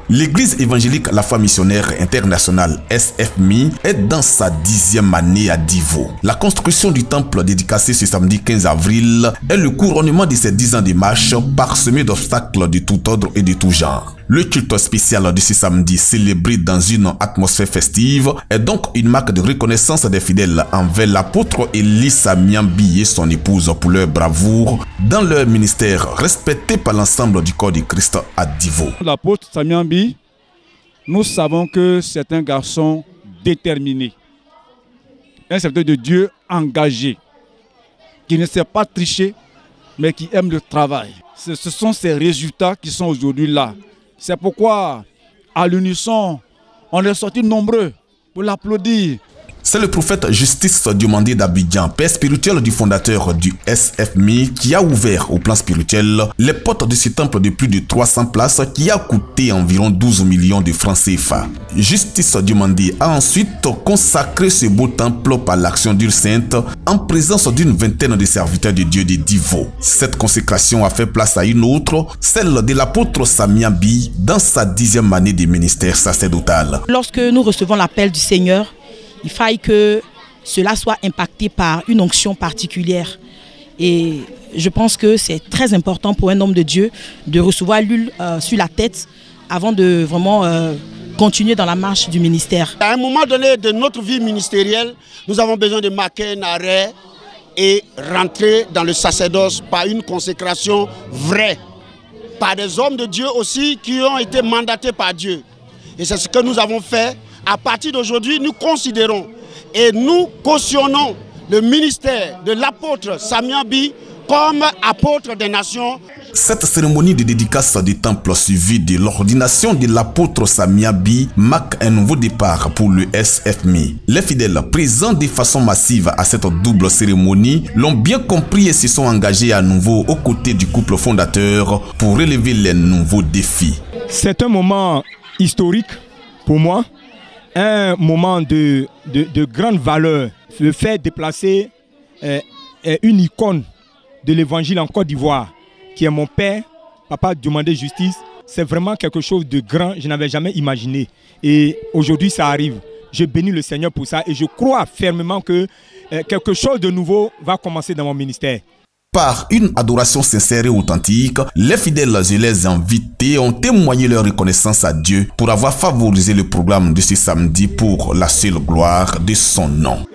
L'église évangélique La Foi Missionnaire Internationale SFMI est dans sa 10e année à Divo. La construction du temple dédicacé ce samedi 15 avril est le couronnement de ses 10 ans de marche parsemé d'obstacles de tout ordre et de tout genre. Le culte spécial de ce samedi, célébré dans une atmosphère festive, est donc une marque de reconnaissance des fidèles envers l'apôtre Élie Samiambi et son épouse pour leur bravoure dans leur ministère, respecté par l'ensemble du corps de Christ à Divo. L'apôtre Samiambi, nous savons que c'est un garçon déterminé, un serviteur de Dieu engagé, qui ne sait pas tricher, mais qui aime le travail. Ce sont ces résultats qui sont aujourd'hui là. C'est pourquoi, à l'unisson, on est sortis nombreux pour l'applaudir. C'est le prophète Justice Diomandé d'Abidjan, père spirituel du fondateur du SFMI, qui a ouvert au plan spirituel les portes de ce temple de plus de 300 places qui a coûté environ 12 millions de francs CFA. Justice Diomandé a ensuite consacré ce beau temple par l'action d'Ure Sainte en présence d'une vingtaine de serviteurs de Dieu de Divo. Cette consécration a fait place à une autre, celle de l'apôtre Samiambi dans sa 10e année de ministère sacerdotal. Lorsque nous recevons l'appel du Seigneur, il faille que cela soit impacté par une onction particulière. Et je pense que c'est très important pour un homme de Dieu de recevoir l'huile sur la tête avant de vraiment continuer dans la marche du ministère. À un moment donné de notre vie ministérielle, nous avons besoin de marquer un arrêt et rentrer dans le sacerdoce par une consécration vraie, par des hommes de Dieu aussi qui ont été mandatés par Dieu. Et c'est ce que nous avons fait. À partir d'aujourd'hui, nous considérons et nous cautionnons le ministère de l'apôtre Samiambi comme apôtre des nations. Cette cérémonie de dédicace du temple suivie de l'ordination de l'apôtre Samiambi marque un nouveau départ pour le SFMI. Les fidèles présents de façon massive à cette double cérémonie l'ont bien compris et se sont engagés à nouveau aux côtés du couple fondateur pour relever les nouveaux défis. C'est un moment historique pour moi. Un moment de grande valeur, le fait de déplacer une icône de l'évangile en Côte d'Ivoire, qui est mon père, Papa Diomandé Justice, c'est vraiment quelque chose de grand, je n'avais jamais imaginé. Et aujourd'hui ça arrive. Je bénis le Seigneur pour ça et je crois fermement que quelque chose de nouveau va commencer dans mon ministère. Par une adoration sincère et authentique, les fidèles et les invités ont témoigné leur reconnaissance à Dieu pour avoir favorisé le programme de ce samedi pour la seule gloire de son nom.